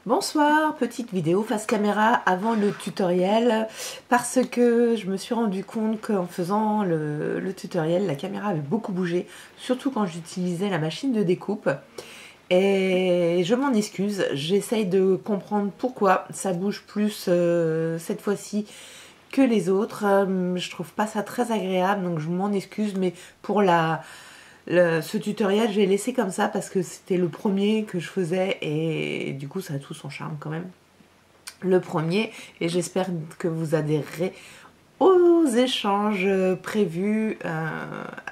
Bonsoir, petite vidéo face caméra avant le tutoriel parce que je me suis rendu compte qu'en faisant le tutoriel, la caméra avait beaucoup bougé, surtout quand j'utilisais la machine de découpe. Et je m'en excuse, j'essaye de comprendre pourquoi ça bouge plus cette fois-ci que les autres. Je trouve pas ça très agréable, donc je m'en excuse, mais pour ce tutoriel, je vais laisser comme ça parce que c'était le premier que je faisais et du coup ça a tout son charme quand même. Le premier, et j'espère que vous adhérerez aux échanges prévus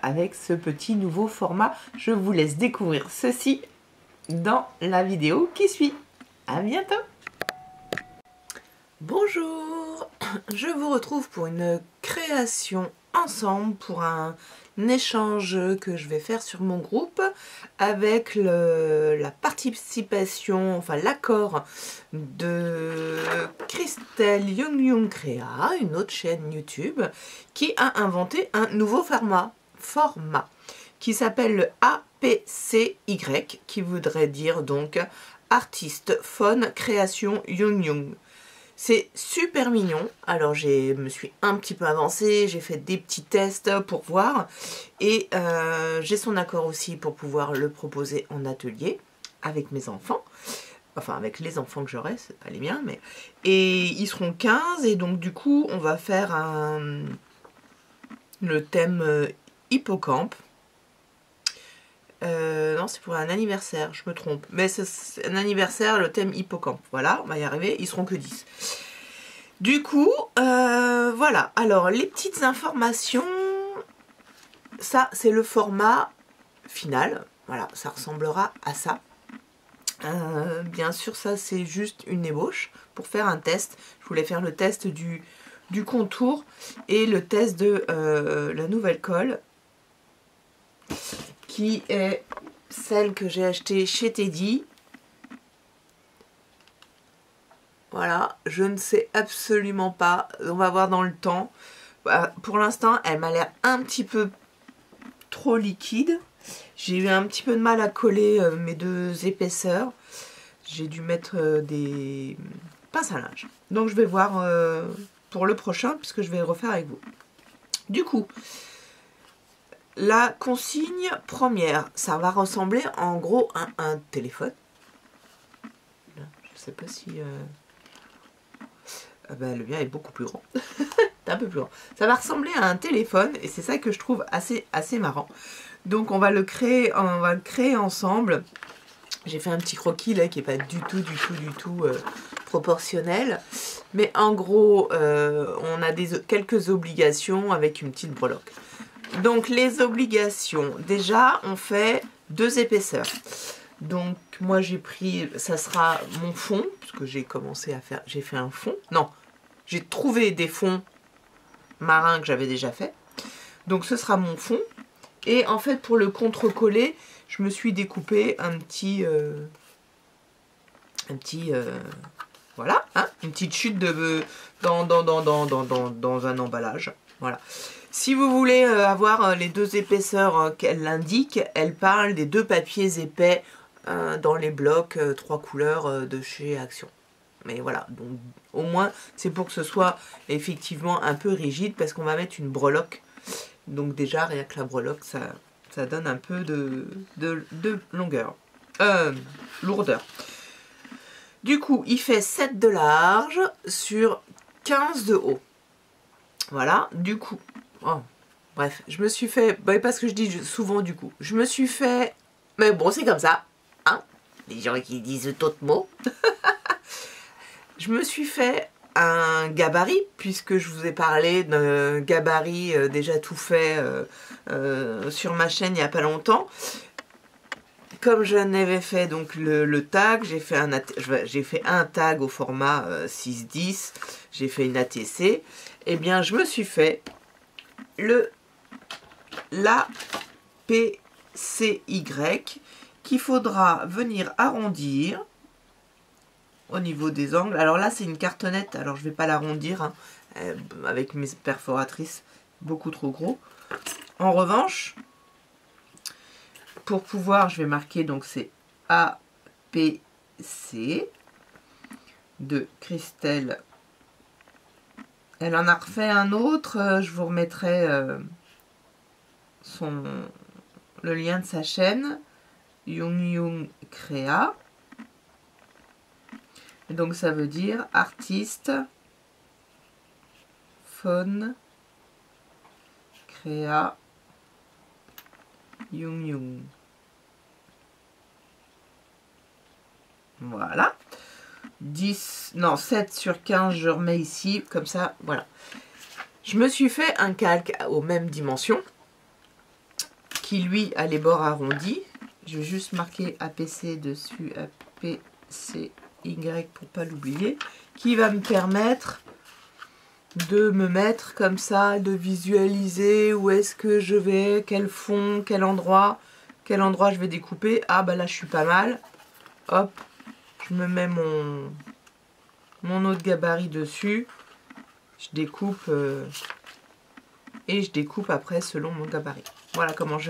avec ce petit nouveau format. Je vous laisse découvrir ceci dans la vidéo qui suit. À bientôt. Bonjour, je vous retrouve pour une création ensemble, pour un échange que je vais faire sur mon groupe avec la participation, enfin l'accord de Christelle Young Créa, une autre chaîne YouTube, qui a inventé un nouveau format qui s'appelle le APCY, qui voudrait dire donc Artiste Fun Création Young. C'est super mignon. Alors je me suis un petit peu avancée, j'ai fait des petits tests pour voir et j'ai son accord aussi pour pouvoir le proposer en atelier avec mes enfants. Enfin avec les enfants que j'aurai, c'est pas les miens, mais... Et ils seront 15 et donc du coup on va faire le thème hippocampe. Non, c'est pour un anniversaire, je me trompe. Mais c'est un anniversaire, le thème hippocampe. Voilà, on va y arriver, ils seront que 10. Du coup, voilà. Alors, les petites informations, ça, c'est le format final. Voilà, ça ressemblera à ça. Bien sûr, ça, c'est juste une ébauche pour faire un test. Je voulais faire le test du contour et le test de la nouvelle colle, qui est celle que j'ai achetée chez Teddy. Voilà, je ne sais absolument pas, on va voir dans le temps. Pour l'instant, elle m'a l'air un petit peu trop liquide. J'ai eu un petit peu de mal à coller mes deux épaisseurs. J'ai dû mettre des pinces à linge. Donc je vais voir pour le prochain, puisque je vais le refaire avec vous. Du coup, la consigne première, ça va ressembler en gros à un téléphone. Je ne sais pas si... Ah ben, le mien est beaucoup plus grand. C'est un peu plus grand. Ça va ressembler à un téléphone et c'est ça que je trouve assez marrant. Donc on va le créer ensemble. J'ai fait un petit croquis là qui n'est pas du tout proportionnel. Mais en gros, on a quelques obligations avec une petite breloque. Donc les obligations, déjà on fait 2 épaisseurs. Donc moi j'ai pris, ça sera mon fond, puisque j'ai commencé à faire, j'ai fait un fond. Non, j'ai trouvé des fonds marins que j'avais déjà fait. Donc ce sera mon fond. Et en fait pour le contre-coller, je me suis découpé voilà, hein, une petite chute dans un emballage. Voilà. Si vous voulez avoir les 2 épaisseurs qu'elle indique, elle parle des 2 papiers épais dans les blocs 3 couleurs de chez Action. Mais voilà, donc au moins c'est pour que ce soit effectivement un peu rigide parce qu'on va mettre une breloque. Donc déjà rien que la breloque ça donne un peu de longueur, lourdeur. Du coup il fait 7 de large sur 15 de haut. Voilà, du coup, oh, bref, je me suis fait, parce que je dis souvent du coup, je me suis fait, mais bon c'est comme ça, hein, les gens qui disent d'autres mots. Je me suis fait un gabarit, puisque je vous ai parlé d'un gabarit déjà tout fait sur ma chaîne il n'y a pas longtemps. Comme j'en avais fait donc le tag, j'ai fait un tag au format 6-10, j'ai fait une ATC, et bien je me suis fait l'APCY qu'il faudra venir arrondir au niveau des angles. Alors là c'est une cartonnette, alors je vais pas l'arrondir hein, avec mes perforatrices beaucoup trop gros. En revanche, pour pouvoir, je vais marquer donc c'est APC, de Christelle. Elle en a refait un autre, je vous remettrai le lien de sa chaîne, Yung Yung Créa. Et donc ça veut dire artiste, faune, créa, Yung Yung. Voilà. 7 sur 15, je remets ici, comme ça, voilà. Je me suis fait un calque aux mêmes dimensions, qui lui a les bords arrondis. Je vais juste marquer APC dessus, APCY pour pas l'oublier, qui va me permettre de me mettre comme ça, de visualiser où est-ce que je vais, quel fond, quel endroit je vais découper. Ah bah là je suis pas mal. Hop, je me mets mon autre gabarit dessus. Je découpe et je découpe après selon mon gabarit. Voilà comment je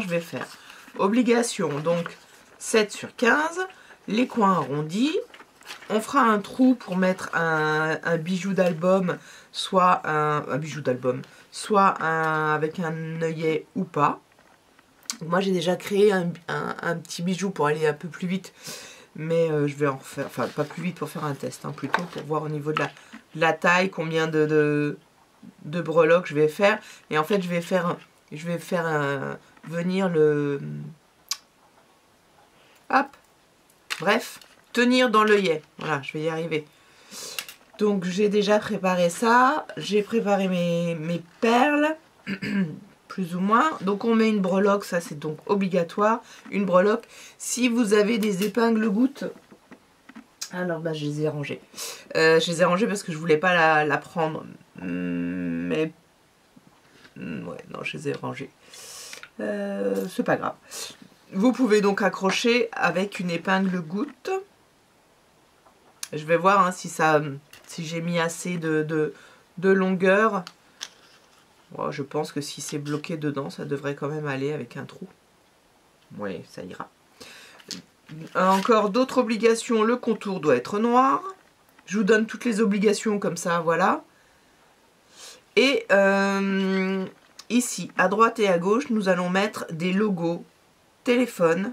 vais faire. Obligation, donc 7 sur 15, les coins arrondis. On fera un trou pour mettre un bijou d'album, soit un bijou d'album, soit avec un œillet ou pas. Moi j'ai déjà créé un petit bijou pour aller un peu plus vite, mais je vais en faire, enfin pas plus vite pour faire un test, hein, plutôt pour voir au niveau de la taille, combien de breloques je vais faire. Et en fait je vais faire venir le... Hop, bref, tenir dans l'œillet. Voilà, je vais y arriver. Donc j'ai déjà préparé ça. J'ai préparé mes perles, plus ou moins. Donc on met une breloque, ça c'est donc obligatoire. Une breloque. Si vous avez des épingles gouttes, alors bah je les ai rangées. Je les ai rangées parce que je voulais pas la prendre. Mais ouais, non, je les ai rangées. C'est pas grave. Vous pouvez donc accrocher avec une épingle goutte. Je vais voir hein, si j'ai mis assez de longueur. Bon, je pense que si c'est bloqué dedans, ça devrait quand même aller avec un trou. Oui, ça ira. Encore d'autres obligations. Le contour doit être noir. Je vous donne toutes les obligations comme ça, voilà. Et ici, à droite et à gauche, nous allons mettre des logos téléphone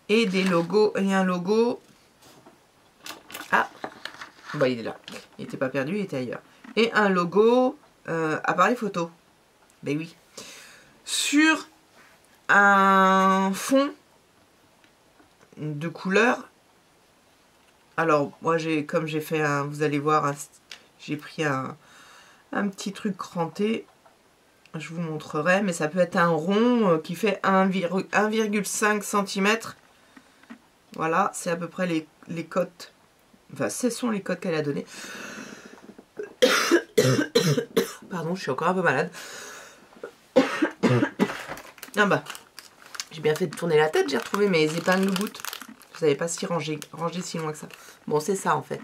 et des logos, et un logo, ah, bah il est là, il n'était pas perdu, il était ailleurs, et un logo appareil photo, ben oui, sur un fond de couleur. Alors moi comme j'ai fait vous allez voir, j'ai pris un petit truc cranté. Je vous montrerai, mais ça peut être un rond qui fait 1,5 cm. Voilà, c'est à peu près les cotes. Enfin, ce sont les cotes qu'elle a données. Pardon, je suis encore un peu malade. Ah bah, j'ai bien fait de tourner la tête, j'ai retrouvé mes épingles gouttes. Je savais pas si ranger si loin que ça. Bon, c'est ça en fait.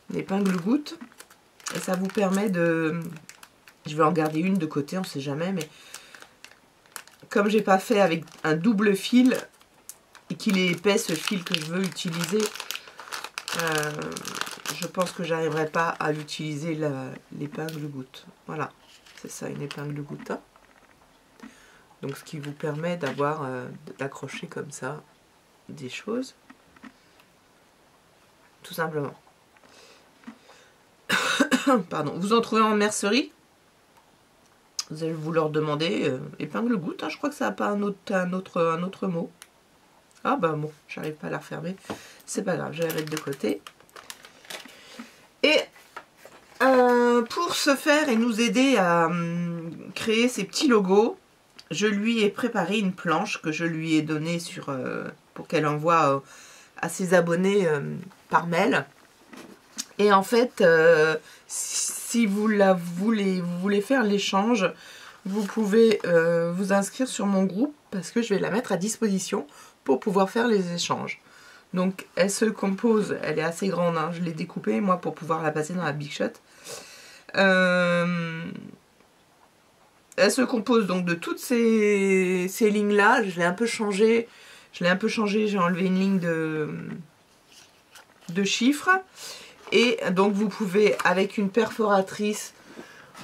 L'épingle goutte. Et ça vous permet de... Je vais en garder une de côté, on sait jamais, mais comme j'ai pas fait avec un double fil et qu'il est épais ce fil que je veux utiliser, je pense que j'arriverai pas à utiliser l'épingle goutte. Voilà, c'est ça une épingle goutte. Hein. Donc ce qui vous permet d'avoir d'accrocher comme ça des choses, tout simplement. Pardon, vous en trouvez en mercerie. Vous allez vous leur demander épingle goutte, hein, je crois que ça n'a pas un autre mot. Ah bah bon, j'arrive pas à la refermer. C'est pas grave, je vais la mettre de côté. Et pour ce faire et nous aider à créer ces petits logos, je lui ai préparé une planche que je lui ai donnée pour qu'elle envoie à ses abonnés par mail. Et en fait, si vous voulez faire l'échange, vous pouvez vous inscrire sur mon groupe parce que je vais la mettre à disposition pour pouvoir faire les échanges. Donc elle se compose, elle est assez grande, hein, je l'ai découpée moi pour pouvoir la passer dans la Big Shot. Elle se compose donc de toutes ces lignes là. Je l'ai un peu changé, j'ai enlevé une ligne de chiffres. Et donc vous pouvez, avec une perforatrice,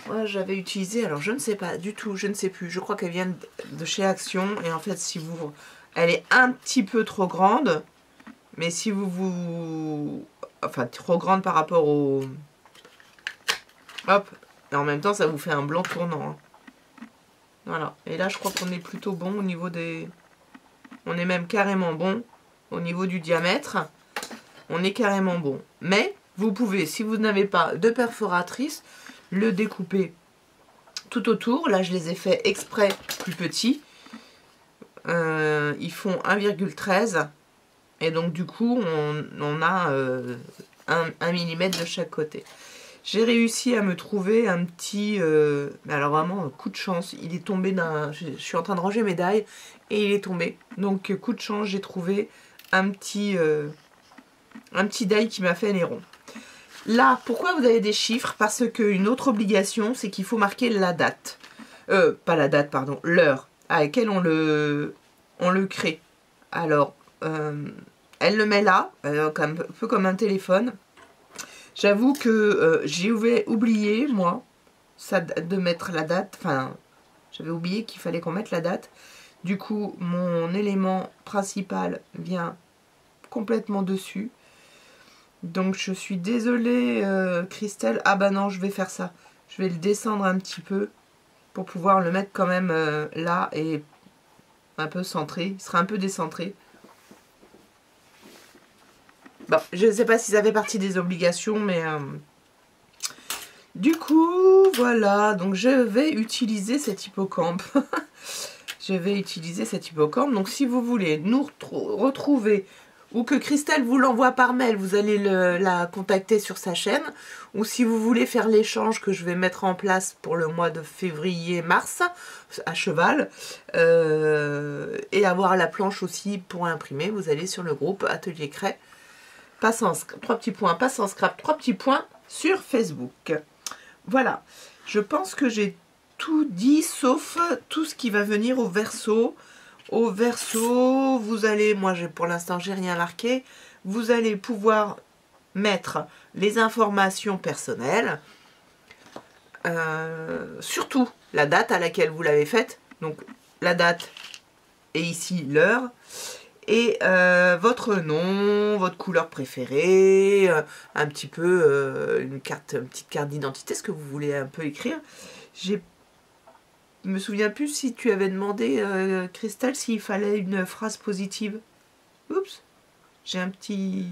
moi j'avais utilisé, alors je ne sais pas du tout, je ne sais plus, je crois qu'elle vient de chez Action. Et en fait, si vous, elle est un petit peu trop grande, mais si enfin trop grande par rapport au... Hop, et en même temps ça vous fait un blanc tournant. Hein. Voilà, et là je crois qu'on est plutôt bon au niveau des... On est même carrément bon au niveau du diamètre. On est carrément bon. Mais vous pouvez, si vous n'avez pas de perforatrice, le découper tout autour. Là, je les ai fait exprès plus petits. Ils font 1,13. Et donc, du coup, on a 1 mm de chaque côté. J'ai réussi à me trouver un petit... alors vraiment, coup de chance. Il est tombé d'un... Je suis en train de ranger mes die et il est tombé. Donc, coup de chance, j'ai trouvé un petit die qui m'a fait les ronds. Là, pourquoi vous avez des chiffres? Parce qu'une autre obligation, c'est qu'il faut marquer la date. Pas la date, pardon, l'heure à laquelle on le crée. Alors, elle le met là, un peu comme un téléphone. J'avoue que j'ai oublié, moi, de mettre la date. Enfin, j'avais oublié qu'il fallait qu'on mette la date. Du coup, mon élément principal vient complètement dessus. Donc, je suis désolée, Christelle. Ah bah non, je vais faire ça. Je vais le descendre un petit peu pour pouvoir le mettre quand même là et un peu centré. Il sera un peu décentré. Bon, je ne sais pas si ça fait partie des obligations, mais... Du coup, voilà. Donc, je vais utiliser cet hippocampe. Je vais utiliser cet hippocampe. Donc, si vous voulez nous retrouver ou que Christelle vous l'envoie par mail, vous allez la contacter sur sa chaîne. Ou si vous voulez faire l'échange que je vais mettre en place pour le mois de février-mars à cheval et avoir la planche aussi pour imprimer, vous allez sur le groupe Atelier Cray. 3 petits points, passe en scrap, 3 petits points sur Facebook. Voilà, je pense que j'ai tout dit sauf tout ce qui va venir au verso. Au verso, vous allez, moi pour l'instant j'ai rien marqué, vous allez pouvoir mettre les informations personnelles, surtout la date à laquelle vous l'avez faite, donc la date et ici l'heure. Et votre nom, votre couleur préférée, un petit peu une petite carte d'identité, ce que vous voulez un peu écrire. Je me souviens plus si tu avais demandé, Christelle, s'il fallait une phrase positive. Oups, j'ai un petit...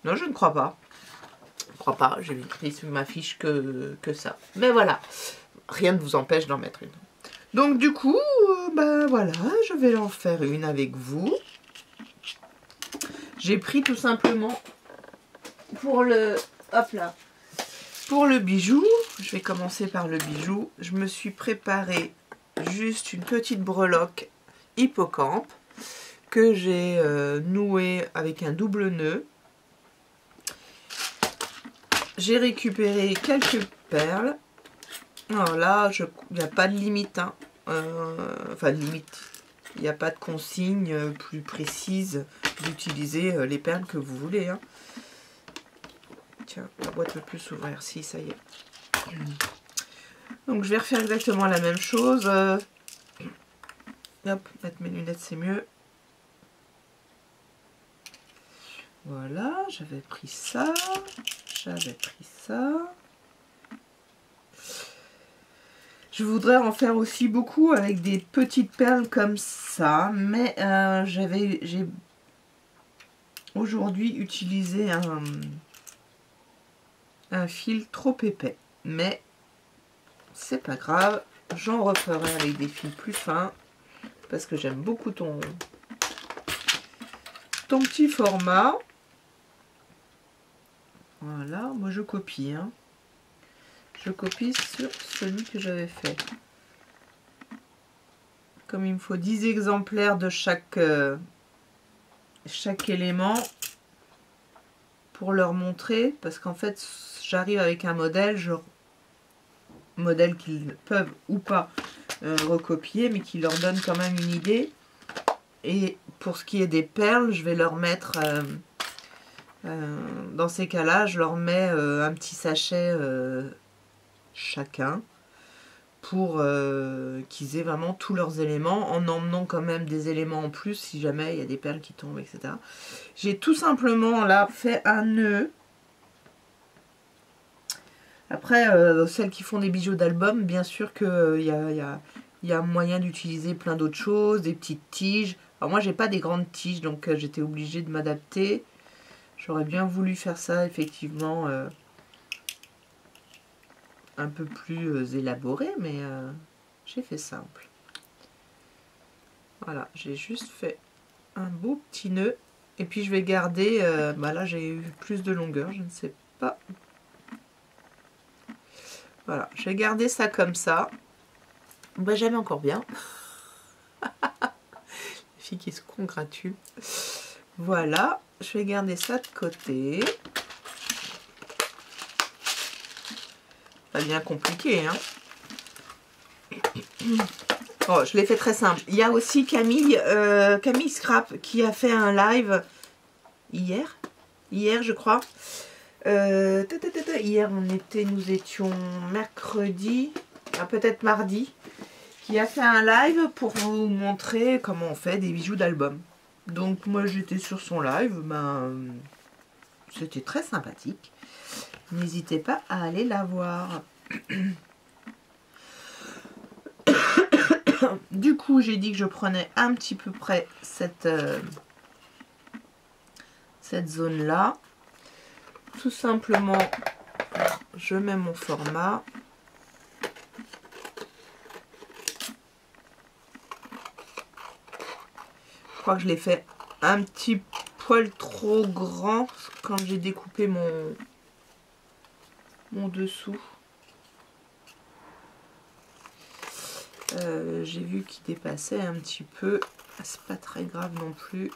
Non, je ne crois pas. Je ne crois pas, j'ai écrit sur ma fiche que ça. Mais voilà, rien ne vous empêche d'en mettre une. Donc du coup, ben voilà, je vais en faire une avec vous. J'ai pris tout simplement pour le... Hop là. Pour le bijou, je vais commencer par le bijou. Je me suis préparé juste une petite breloque hippocampe que j'ai nouée avec un double nœud. J'ai récupéré quelques perles. Alors là, il n'y a pas de limite. Hein. Enfin, limite. Il n'y a pas de consigne plus précise d'utiliser les perles que vous voulez. Hein. Tiens, la boîte ne peut plus s'ouvrir. Si, ça y est. Donc, je vais refaire exactement la même chose. Hop, mettre mes lunettes, c'est mieux. Voilà, j'avais pris ça. J'avais pris ça. Je voudrais en faire aussi beaucoup avec des petites perles comme ça, mais j'ai aujourd'hui utilisé un fil trop épais. Mais c'est pas grave, j'en referai avec des fils plus fins parce que j'aime beaucoup ton petit format. Voilà, moi je copie, hein. Je copie sur celui que j'avais fait. Comme il me faut 10 exemplaires de chaque élément pour leur montrer, parce qu'en fait j'arrive avec un modèle, modèle qu'ils peuvent ou pas recopier, mais qui leur donne quand même une idée. Et pour ce qui est des perles, je vais leur mettre Dans ces cas-là, je leur mets un petit sachet chacun pour qu'ils aient vraiment tous leurs éléments, en emmenant quand même des éléments en plus si jamais il y a des perles qui tombent, etc. J'ai tout simplement là fait un nœud. Après, celles qui font des bijoux d'album, bien sûr qu'il y a moyen d'utiliser plein d'autres choses, des petites tiges. Alors moi, j'ai pas des grandes tiges, donc j'étais obligée de m'adapter. J'aurais bien voulu faire ça, effectivement, un peu plus élaboré, mais j'ai fait simple. Voilà, j'ai juste fait un beau petit nœud. Et puis je vais garder, bah là j'ai eu plus de longueur, je ne sais pas. Voilà, je vais garder ça comme ça. Bah j'aime encore bien. Les filles qui se congratulent. Voilà, je vais garder ça de côté. Pas bien compliqué, hein. Oh, je l'ai fait très simple. Il y a aussi Camille, Camille Scrap qui a fait un live hier, je crois. Hier, nous étions mercredi, peut-être mardi, qui a fait un live pour vous montrer comment on fait des bijoux d'album. Donc moi j'étais sur son live, c'était très sympathique. N'hésitez pas à aller la voir. Du coup, j'ai dit que je prenais un petit peu près cette zone-là. Tout simplement, je mets mon format. Je crois que je l'ai fait un petit poil trop grand quand j'ai découpé mon dessous. J'ai vu qu'il dépassait un petit peu. C'est pas très grave non plus.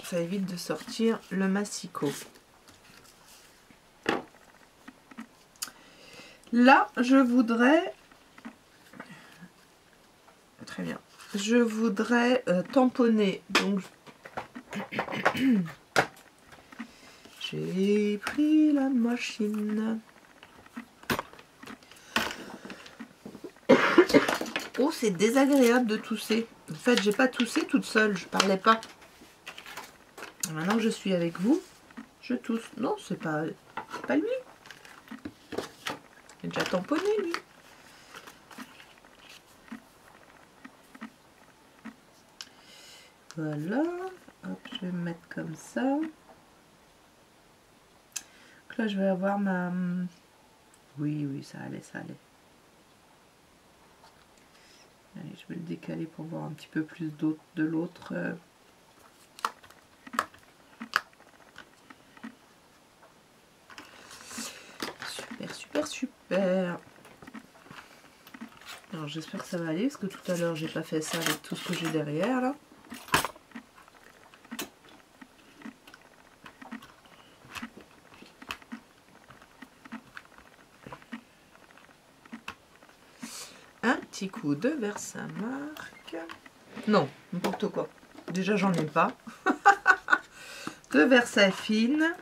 Ça évite de sortir le massicot. Là, je voudrais... Très bien. Je voudrais tamponner. Donc, j'ai pris la machine. Oh, c'est désagréable de tousser. En fait, j'ai pas toussé toute seule. Je parlais pas. Maintenant que je suis avec vous, je tousse. Non, c'est pas lui. Il est déjà tamponné, lui. Voilà. Hop, je vais me mettre comme ça. Donc là, je vais avoir ma... Oui, ça allait. Allez, je vais le décaler pour voir un petit peu plus de l'autre. Super. Alors j'espère que ça va aller parce que tout à l'heure j'ai pas fait ça avec tout ce que j'ai derrière là. Un petit coup de Versamark. Non, n'importe quoi. Déjà j'en ai pas. De Versafine.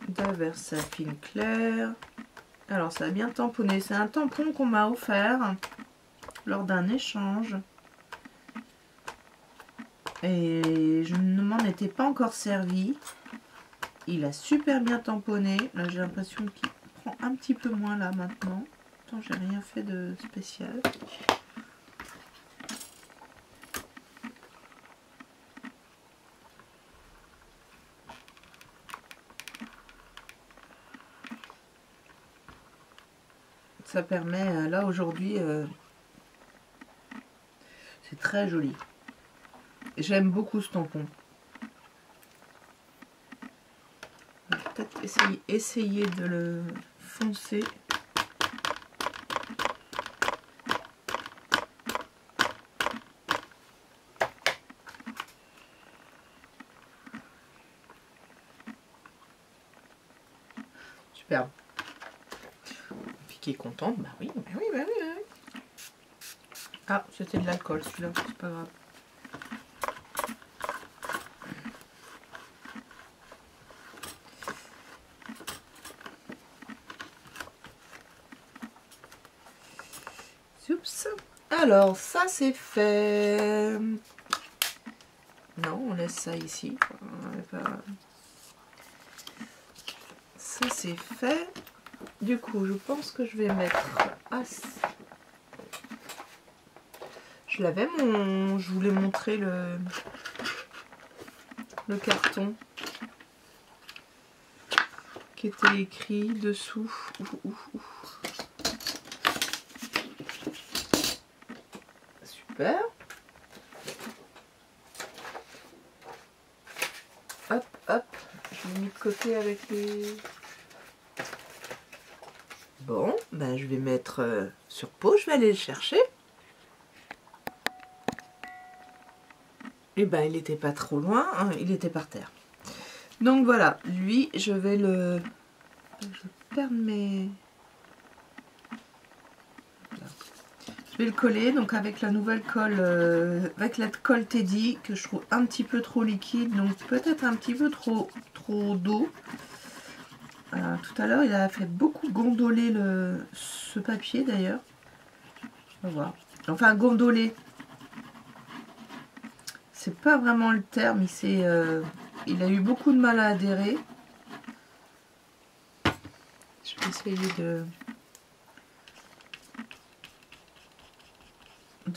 De Versafine clair. Alors ça a bien tamponné. C'est un tampon qu'on m'a offert lors d'un échange. Et je ne m'en étais pas encore servi. Il a super bien tamponné. Là j'ai l'impression qu'il prend un petit peu moins là maintenant. Pourtant j'ai rien fait de spécial. Ça permet, là aujourd'hui, c'est très joli. J'aime beaucoup ce tampon. On va peut-être essayer de le foncer. Super. Puis qui est contente, bah oui, bah oui, bah oui, bah oui. Ah, c'était de l'alcool celui-là, c'est pas grave. Oups. Alors, ça c'est fait. Non, on laisse ça ici. Ça c'est fait. Du coup, je pense que je vais mettre... Ah, je l'avais mon... Je voulais montrer le carton qui était écrit dessous. Super. Hop, hop. Je l'ai mis de côté avec les... Bon, ben je vais mettre sur pot, je vais aller le chercher. Et ben il n'était pas trop loin, hein, il était par terre. Donc voilà, lui, je vais le... Je perds mes... Voilà. Je vais le coller, donc avec la nouvelle colle, avec la colle Teddy, que je trouve un petit peu trop liquide, donc peut-être un petit peu trop d'eau. Tout à l'heure, il a fait beaucoup gondoler ce papier d'ailleurs. On va voir. Enfin, gondoler. C'est pas vraiment le terme. Il a eu beaucoup de mal à adhérer. Je vais essayer de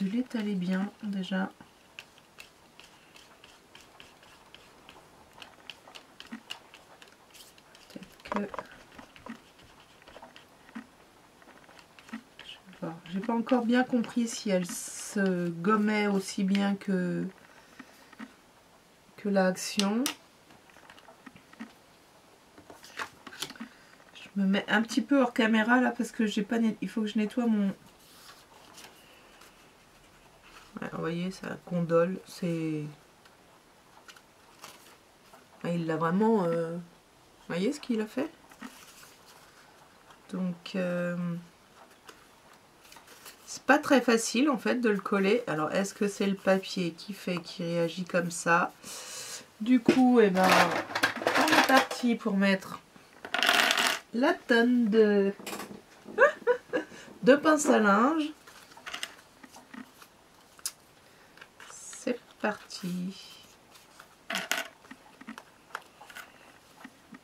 l'étaler bien déjà. Peut-être que... J'ai pas encore bien compris si elle se gommait aussi bien que l'action. Je me mets un petit peu hors caméra là parce que j'ai pas il faut que je nettoie mon... Ouais, vous voyez, ça gondole, c'est... Ah, il l'a vraiment... Vous voyez ce qu'il a fait? Donc... C'est pas très facile en fait de le coller. Alors est-ce que c'est le papier qui réagit comme ça? Du coup, eh ben, on est parti pour mettre la tonne de pince à linge. C'est parti.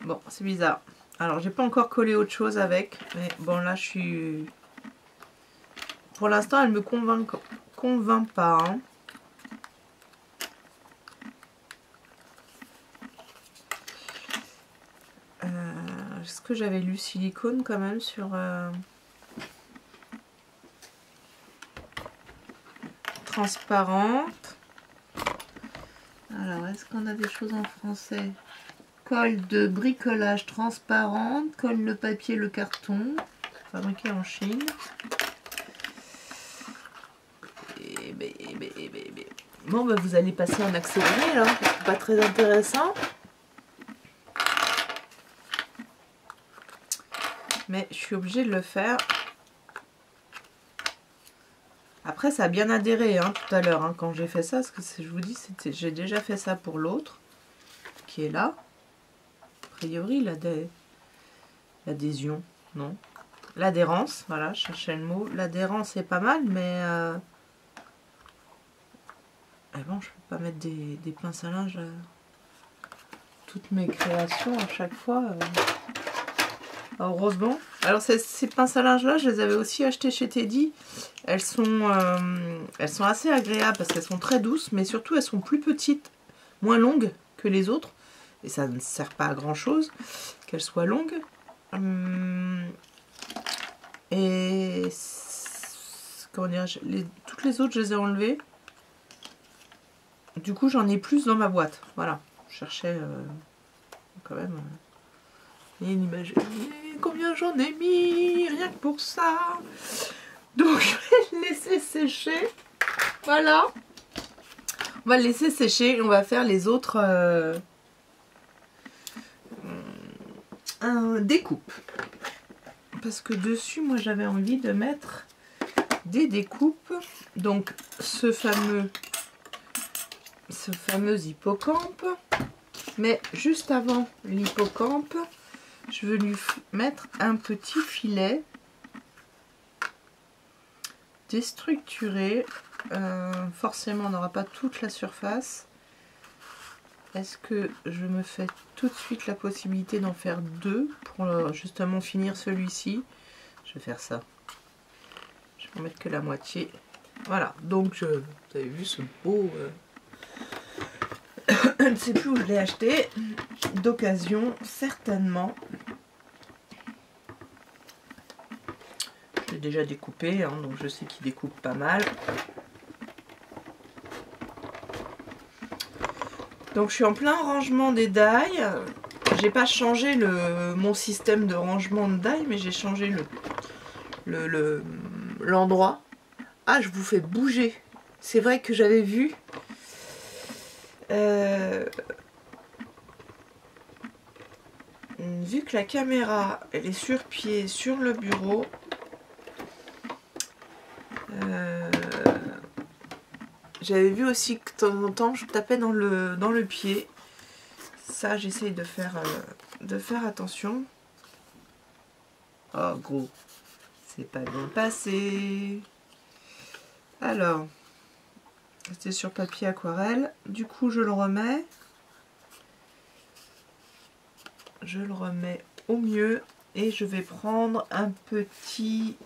Bon, c'est bizarre. Alors, j'ai pas encore collé autre chose avec, mais bon, là, je suis... Pour l'instant, elle me convainc pas. Hein. Est-ce que j'avais lu silicone quand même sur... transparente. Alors, est-ce qu'on a des choses en français? Colle de bricolage transparente, colle le papier, le carton, fabriqué en Chine. Bon, bah, vous allez passer en accéléré là, c'est pas très intéressant. Mais je suis obligée de le faire. Après, ça a bien adhéré hein, tout à l'heure hein, quand j'ai fait ça, parce que je vous dis, j'ai déjà fait ça pour l'autre qui est là. A priori, l'adhésion, non. L'adhérence, voilà, je cherchais le mot. L'adhérence est pas mal, mais bon, je peux pas mettre des pinces à linge toutes mes créations à chaque fois. Heureusement. Alors ces pinces à linge là, je les avais aussi achetées chez Teddy. Elles sont assez agréables parce qu'elles sont très douces, mais surtout elles sont plus petites, moins longues que les autres. Et ça ne sert pas à grand chose qu'elles soient longues. Et comment dire, toutes les autres, je les ai enlevées. Du coup, j'en ai plus dans ma boîte. Voilà. Je cherchais quand même. Une image. Combien j'en ai mis rien que pour ça. Donc, je vais le laisser sécher. Voilà. On va le laisser sécher et on va faire les autres. un découpe. Parce que dessus, moi, j'avais envie de mettre des découpes. Donc, ce fameux hippocampe. Mais juste avant l'hippocampe, je veux lui mettre un petit filet déstructuré. Forcément, on n'aura pas toute la surface. Est-ce que je me fais tout de suite la possibilité d'en faire deux pour justement finir celui-ci? Je vais faire ça. Je vais en mettre que la moitié. Voilà, donc vous avez vu ce beau... je ne sais plus où je l'ai acheté. D'occasion, certainement. Je l'ai déjà découpé, hein, donc je sais qu'il découpe pas mal. Donc je suis en plein rangement des dailles. J'ai pas changé mon système de rangement de dailles, mais j'ai changé l'endroit. Ah, je vous fais bouger. C'est vrai que j'avais vu. Vu que la caméra elle est sur pied sur le bureau, j'avais vu aussi que de temps en temps je tapais dans le pied. Ça, j'essaye de faire attention. Oh gros, c'est pas bien passé. Alors, c'était sur papier aquarelle. Du coup, je le remets. Je le remets au mieux et je vais prendre un petit...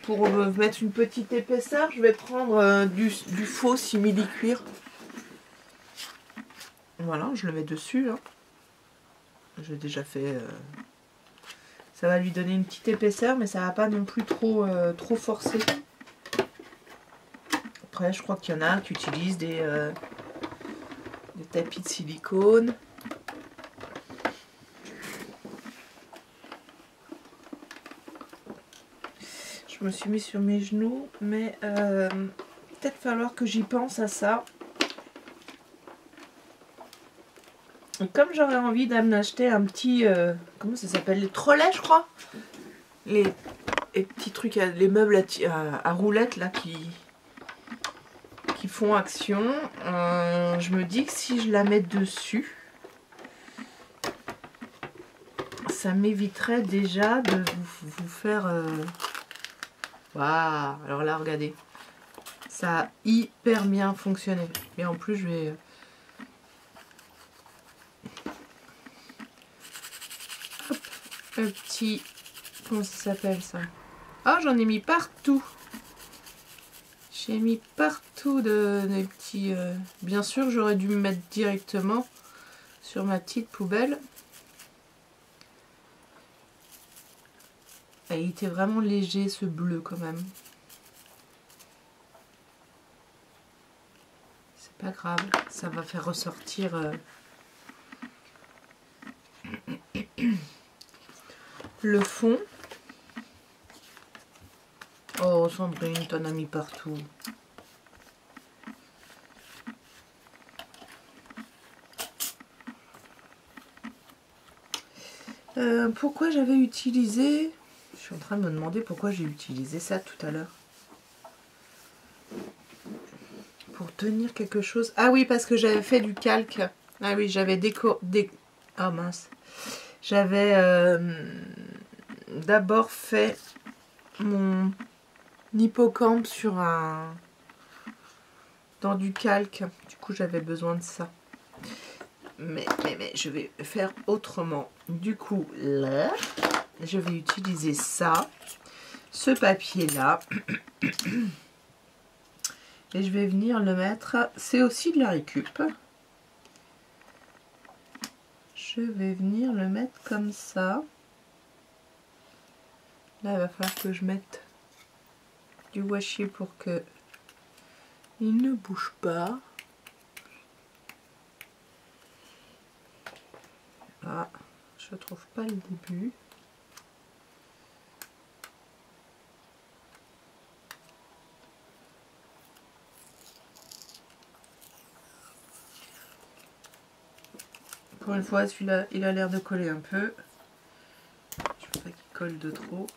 Pour mettre une petite épaisseur, je vais prendre du faux simili-cuir. Voilà, je le mets dessus. Hein. J'ai déjà fait... Ça va lui donner une petite épaisseur, mais ça va pas non plus trop forcer. Après, je crois qu'il y en a qui utilisent des tapis de silicone. Je me suis mis sur mes genoux, mais peut-être falloir que j'y pense à ça. Et comme j'aurais envie d'acheter un petit... comment ça s'appelle? Les trolleys, je crois. Les petits trucs, les meubles à roulettes là qui font action. Je me dis que si je la mets dessus, ça m'éviterait déjà de vous faire... Waouh! Alors là, regardez. Ça a hyper bien fonctionné. Et en plus, je vais... Hop, un petit... Comment ça s'appelle ça? Ah, j'en ai mis partout. J'ai mis partout des petits... Bien sûr, j'aurais dû me mettre directement sur ma petite poubelle. Et il était vraiment léger, ce bleu, quand même. C'est pas grave, ça va faire ressortir... le fond. Oh Sandrine, t'en as mis partout. Pourquoi j'avais utilisé... Je suis en train de me demander pourquoi j'ai utilisé ça tout à l'heure. Pour tenir quelque chose. Ah oui, parce que j'avais fait du calque. Ah oui, j'avais Ah mince. J'avais d'abord fait mon hippocampe sur dans du calque. Du coup, j'avais besoin de ça. Mais je vais faire autrement. Du coup, là, je vais utiliser ça, ce papier-là. Et je vais venir le mettre... C'est aussi de la récup. Je vais venir le mettre comme ça. Là, il va falloir que je mette du washi pour que il ne bouge pas. Ah, je trouve pas le début. Pour une fois, celui-là, il a l'air de coller un peu. Je veux pas qu'il colle de trop.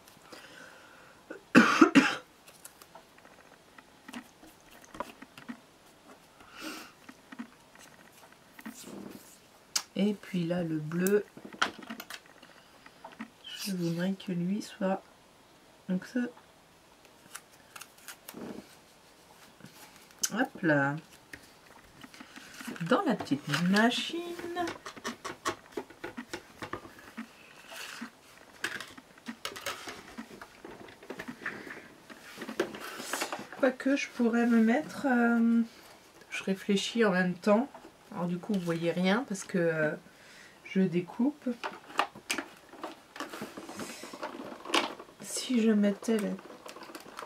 Et puis là, le bleu, je voudrais que lui soit donc ça. Hop là. Dans la petite machine. Quoique je pourrais me mettre... je réfléchis en même temps. Alors du coup vous voyez rien parce que je découpe. Si je mettais...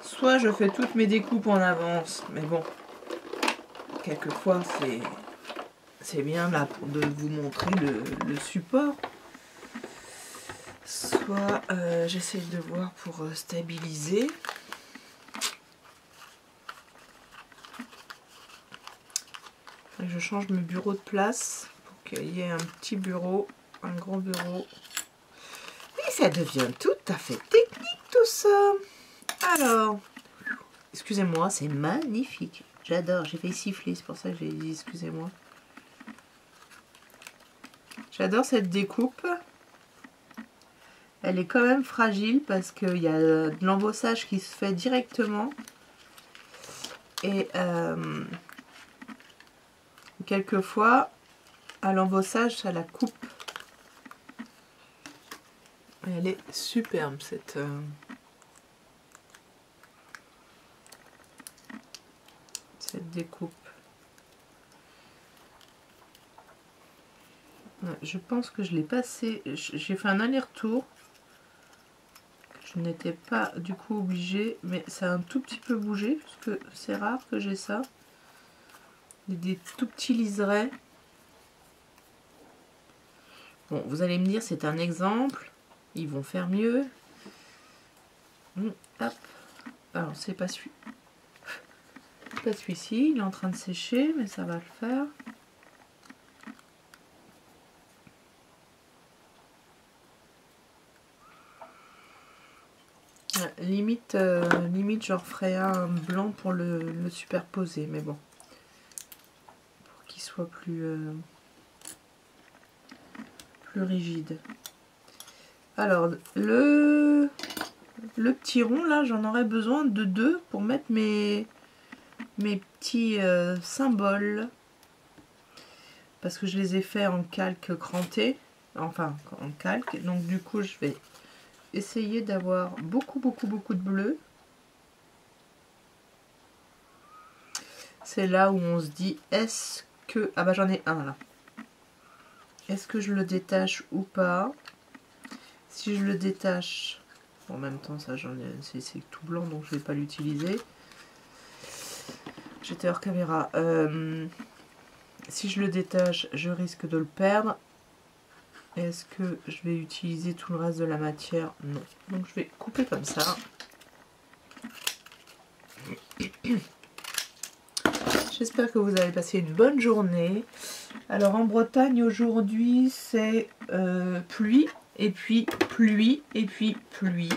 Soit je fais toutes mes découpes en avance, mais bon, quelquefois c'est bien là pour de vous montrer le support. Soit j'essaie de voir pour stabiliser. Je change mes bureaux de place pour qu'il y ait un petit bureau, un grand bureau. Et ça devient tout à fait technique tout ça. Alors, excusez-moi, c'est magnifique. J'adore, j'ai fait siffler, c'est pour ça que j'ai dit excusez-moi. J'adore cette découpe. Elle est quand même fragile parce qu'il y a de l'embossage qui se fait directement. Et quelquefois, à l'embossage, ça la coupe. Et elle est superbe cette découpe. Ouais, je pense que je l'ai passé. J'ai fait un aller-retour. Je n'étais pas du coup obligée, mais ça a un tout petit peu bougé, parce que c'est rare que j'ai ça. Des tout petits liserés. Bon, vous allez me dire, c'est un exemple. Ils vont faire mieux. Hop. Alors, c'est pas celui. Pas celui-ci. Il est en train de sécher, mais ça va le faire. Limite, limite, je referai un blanc pour le superposer, mais bon. Pour qu'il soit plus rigide. Alors, le petit rond, là, j'en aurais besoin de 2 pour mettre mes petits symboles. Parce que je les ai fait en calque cranté. Enfin, en calque. Donc, du coup, je vais essayer d'avoir beaucoup de bleu. C'est là où on se dit, est-ce que... Ah bah j'en ai un là. Est-ce que je le détache ou pas? Si je le détache, en même temps ça j'en ai, c'est tout blanc donc je vais pas l'utiliser. J'étais hors caméra. Si je le détache, je risque de le perdre. Est-ce que je vais utiliser tout le reste de la matière? Non. Donc je vais couper comme ça. J'espère que vous avez passé une bonne journée. Alors en Bretagne aujourd'hui c'est pluie et puis pluie et puis pluie.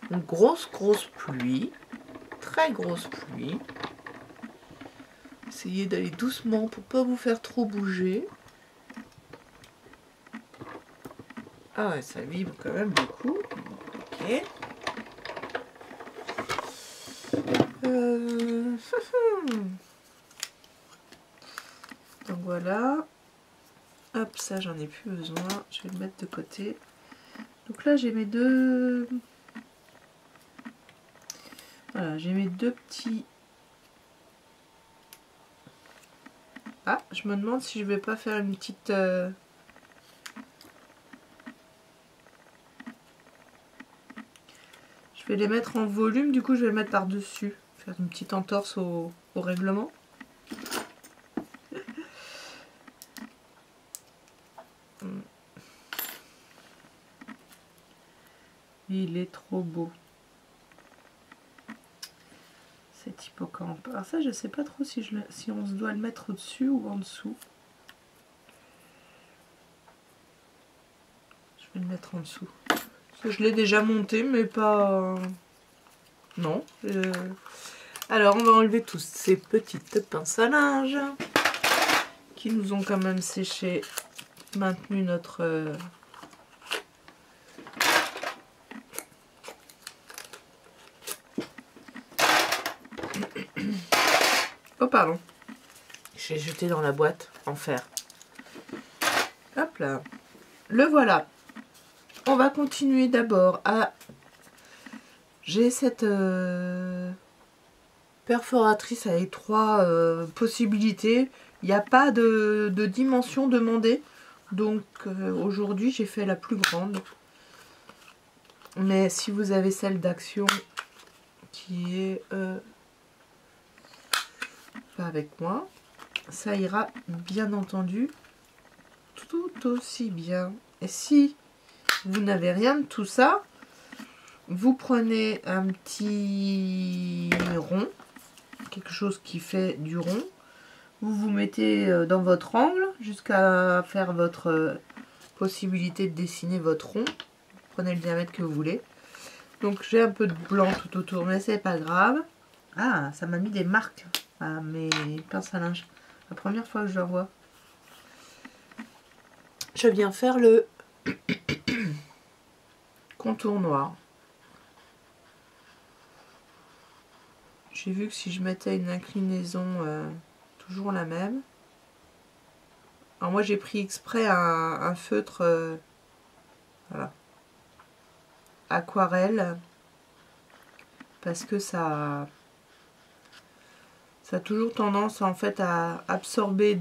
Donc grosse pluie, très grosse pluie. Essayez d'aller doucement pour pas vous faire trop bouger. Ah ouais, ça vibre quand même beaucoup. Ok. Donc voilà. Hop, ça j'en ai plus besoin. Je vais le mettre de côté. Donc là j'ai mes deux... Voilà, j'ai mes deux petits... Ah, je me demande si je vais pas faire une petite... Je vais les mettre en volume, du coup je vais le mettre par-dessus. Faire une petite entorse au règlement. Il est trop beau. Cet hippocampe. Alors ça, je sais pas trop si on se doit le mettre au-dessus ou en dessous. Je vais le mettre en dessous. Parce que je l'ai déjà monté, mais pas... Non. Alors, on va enlever tous ces petites pinces à linge qui nous ont quand même séché, maintenu notre... Oh, pardon. J'ai jeté dans la boîte en fer. Hop là. Le voilà. On va continuer d'abord à... J'ai cette perforatrice avec 3 possibilités. Il n'y a pas de dimension demandée. Donc aujourd'hui j'ai fait la plus grande. Mais si vous avez celle d'Action qui est pas avec moi, ça ira bien entendu tout aussi bien. Et si vous n'avez rien de tout ça, vous prenez un petit rond, quelque chose qui fait du rond, vous vous mettez dans votre angle jusqu'à faire votre possibilité de dessiner votre rond. Prenez le diamètre que vous voulez. Donc j'ai un peu de blanc tout autour, mais c'est pas grave. Ah, ça m'a mis des marques à mes pinces à linge. La première fois que je le vois. Je viens faire le contour noir. J'ai vu que si je mettais une inclinaison toujours la même. Alors moi j'ai pris exprès un feutre voilà, aquarelle parce que ça a toujours tendance en fait à absorber,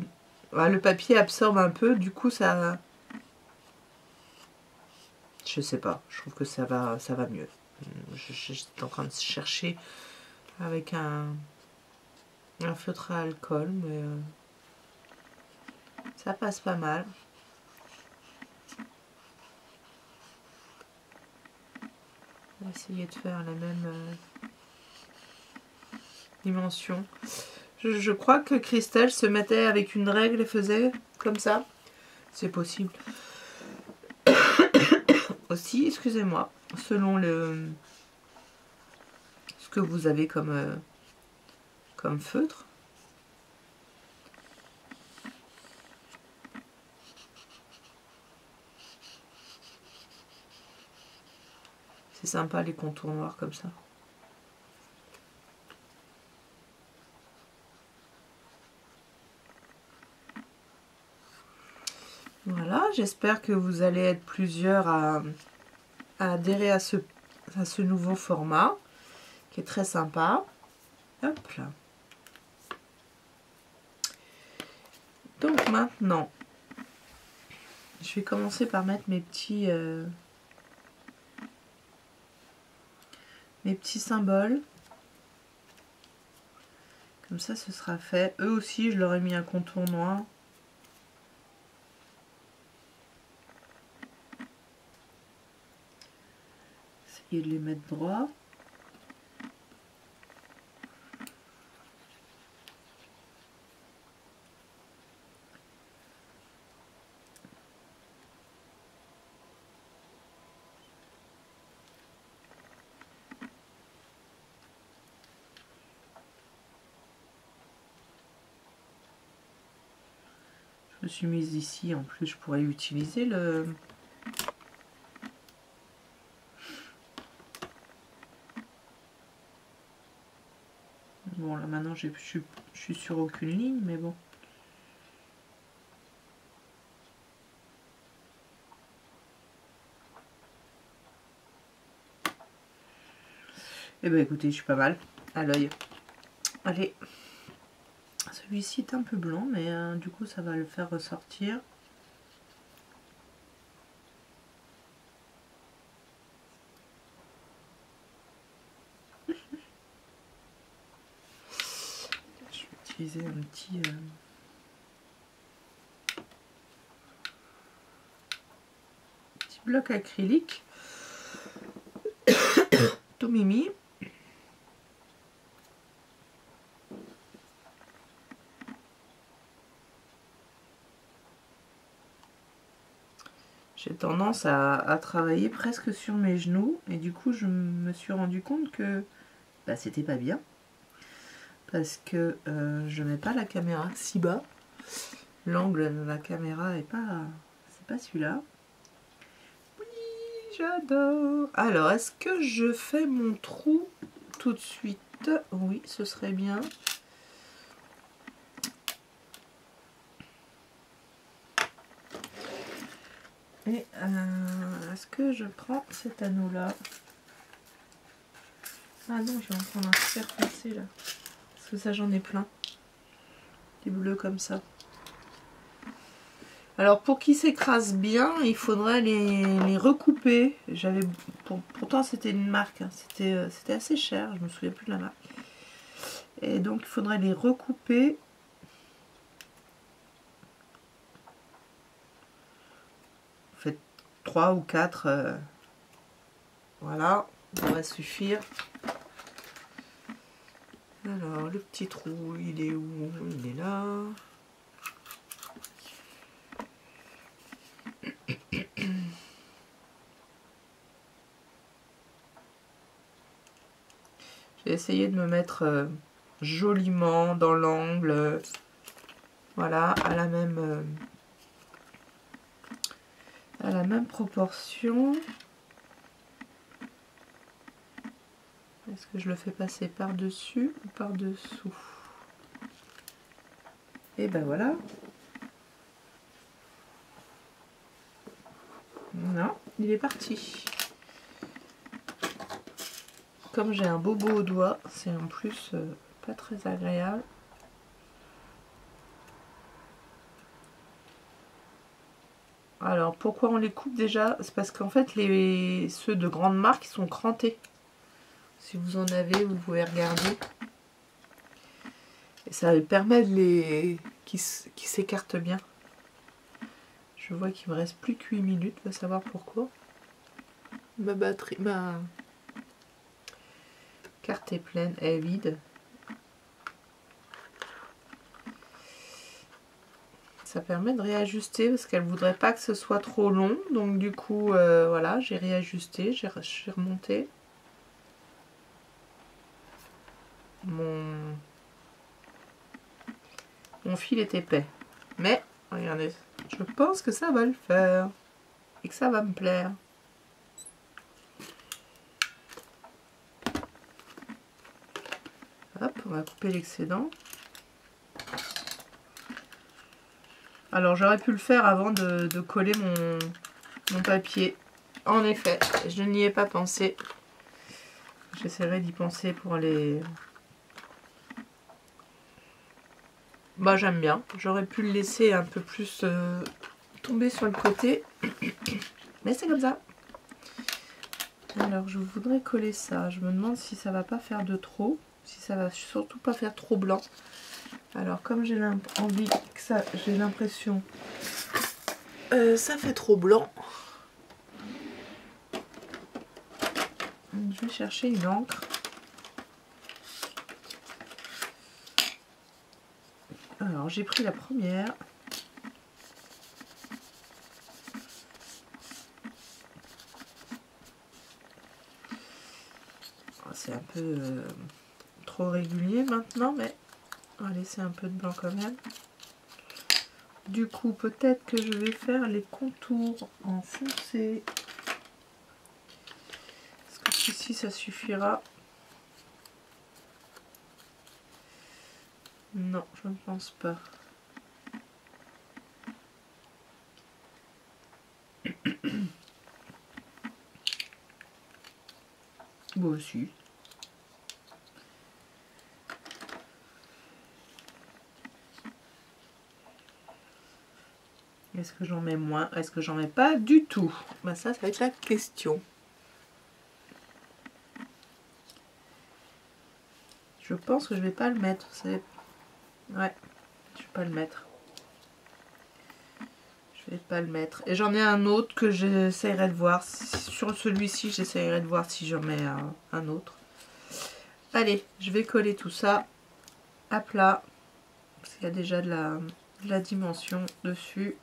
le papier absorbe un peu, du coup ça, je sais pas, je trouve que ça va mieux. J'étais en train de chercher avec un feutre à alcool, mais ça passe pas mal. On va essayer de faire la même dimension. Je crois que Christelle se mettait avec une règle et faisait comme ça. C'est possible. Aussi, excusez-moi, selon ce que vous avez comme feutre. C'est sympa les contours noirs comme ça. Voilà, j'espère que vous allez être plusieurs à adhérer à ce nouveau format qui est très sympa. Hop là. Donc maintenant, je vais commencer par mettre mes petits symboles. Comme ça, ce sera fait. Eux aussi, je leur ai mis un contour noir. Essayer de les mettre droit. Je me suis mise ici, en plus je pourrais utiliser le... Bon là maintenant je suis sur aucune ligne, mais bon. Eh ben écoutez, je suis pas mal à l'œil. Allez, celui-ci est un peu blanc, mais du coup ça va le faire ressortir. Je vais utiliser un petit bloc acrylique. Tout mimi. j'ai tendance à travailler presque sur mes genoux. Et du coup, je me suis rendu compte que bah, c'était pas bien. Parce que je mets pas la caméra si bas. L'angle de la caméra est pas... c'est pas celui-là. Oui, j'adore. Alors, est-ce que je fais mon trou tout de suite? Oui, ce serait bien. Et est-ce que je prends cet anneau-là? Ah non, je vais en prendre un super foncé là. Parce que ça, j'en ai plein. Des bleus comme ça. Alors pour qu'ils s'écrasent bien, il faudrait les recouper. Pourtant c'était une marque, hein. C'était assez cher, je me souviens plus de la marque. Et donc il faudrait les recouper. Vous faites 3 ou 4. Voilà, ça va suffire. Alors le petit trou, il est où? Il est là. J'ai essayé de me mettre joliment dans l'angle, voilà, à la même proportion. Est-ce que je le fais passer par-dessus ou par-dessous? Et ben voilà. Non, il est parti. Comme j'ai un bobo au doigt, c'est en plus pas très agréable. Alors pourquoi on les coupe déjà? C'est parce qu'en fait ceux de grande marque sont crantés. Si vous en avez, vous pouvez regarder. Et ça permet de qui s'écartent bien. Je vois qu'il me reste plus que 8 minutes, va savoir pourquoi. Ma batterie, ma carte est pleine, elle est vide. Ça permet de réajuster parce qu'elle voudrait pas que ce soit trop long. Donc du coup, voilà, j'ai réajusté, j'ai remonté. Mon fil est épais. Mais, regardez, je pense que ça va le faire. Et que ça va me plaire. Hop, on va couper l'excédent. Alors j'aurais pu le faire avant de coller mon papier. En effet, je n'y ai pas pensé. J'essaierai d'y penser pour les... Bah j'aime bien. J'aurais pu le laisser un peu plus tomber sur le côté. Mais c'est comme ça. Alors je voudrais coller ça. Je me demande si ça va pas faire de trop. Si ça va surtout pas faire trop blanc. Alors comme j'ai envie que ça... J'ai l'impression... ça fait trop blanc. Je vais chercher une encre. Alors j'ai pris la première. C'est un peu trop régulier maintenant, mais on va laisser un peu de blanc quand même. Du coup, peut-être que je vais faire les contours en foncé. Est-ce que ici ça suffira? Non, je ne pense pas. Bon, aussi. Est-ce que j'en mets moins? Est-ce que j'en mets pas du tout? Bah ça va être la question. Je pense que je vais pas le mettre. Ouais, je vais pas le mettre. Je vais pas le mettre. Et j'en ai un autre que j'essaierai de voir. Sur celui-ci, j'essaierai de voir si j'en mets un autre. Allez, je vais coller tout ça à plat. Parce qu'il y a déjà de la dimension dessus.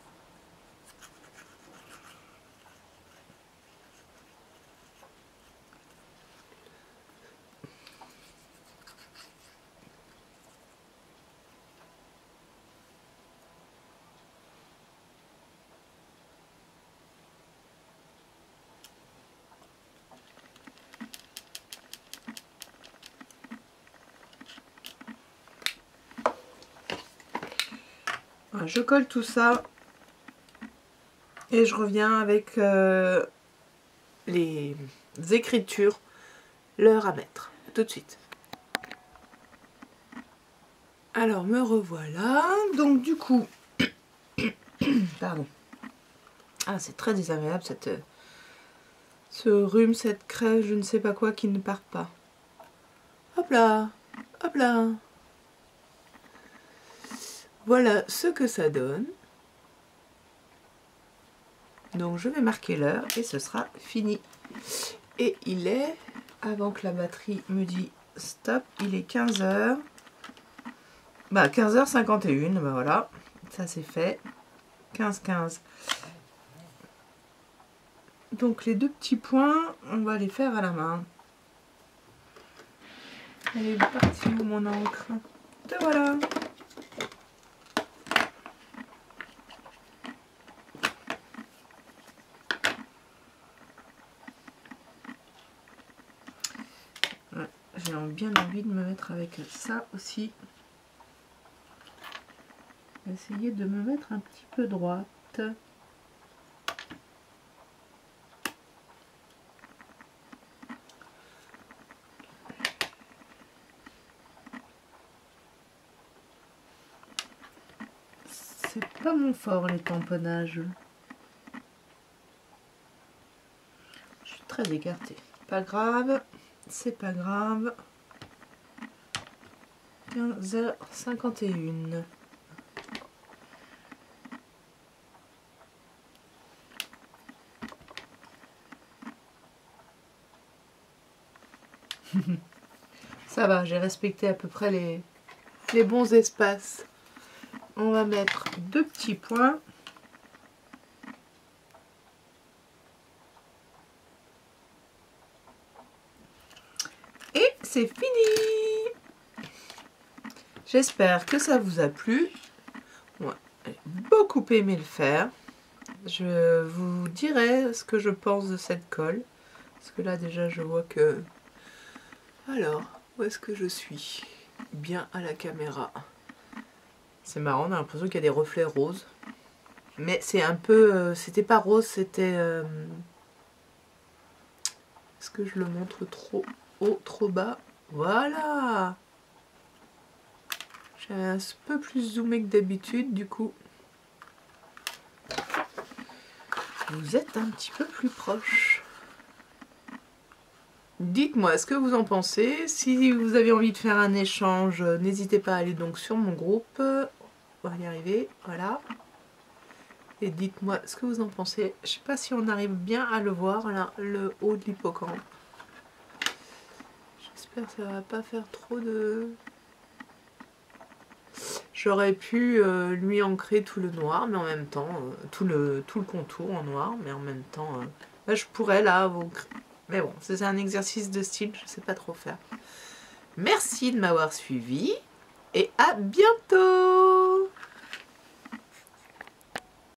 je colle tout ça et je reviens avec les écritures, l'heure à mettre. Tout de suite. Alors me revoilà. Donc du coup, pardon. Ah, c'est très désagréable ce rhume, cette crève, je ne sais pas quoi qui ne part pas. Hop là, hop là. Voilà ce que ça donne. Donc je vais marquer l'heure et ce sera fini. Et il est, avant que la batterie me dise stop, il est 15h. Bah 15h51, bah voilà, ça c'est fait. 15-15. Donc les deux petits points, on va les faire à la main. Elle est partie où mon encre? Et voilà. Ouais, j'ai bien envie de me mettre avec ça aussi. Essayer de me mettre un petit peu droite. C'est pas mon fort les tamponnages. Je suis très écartée. Pas grave, c'est pas grave. 15h51. Ça va, j'ai respecté à peu près les bons espaces. On va mettre deux petits points. Et c'est fini! J'espère que ça vous a plu. Moi, j'ai beaucoup aimé le faire. Je vous dirai ce que je pense de cette colle. Parce que là déjà je vois que... Alors, où est-ce que je suis? Bien à la caméra. C'est marrant, on a l'impression qu'il y a des reflets roses. Mais c'est un peu... c'était pas rose, c'était... Est-ce que je le montre trop haut, trop bas? Voilà! J'ai un peu plus zoomé que d'habitude, du coup. Vous êtes un petit peu plus proche. Dites-moi ce que vous en pensez. Si vous avez envie de faire un échange, n'hésitez pas à aller donc sur mon groupe. On va y arriver, voilà. Et dites-moi ce que vous en pensez. Je ne sais pas si on arrive bien à le voir, là, le haut de l'hippocampe. J'espère que ça va pas faire trop de... J'aurais pu lui ancrer tout le noir, mais en même temps, tout le contour en noir, mais en même temps, là, je pourrais là vous... Mais bon, c'est un exercice de style, je ne sais pas trop faire. Merci de m'avoir suivi et à bientôt!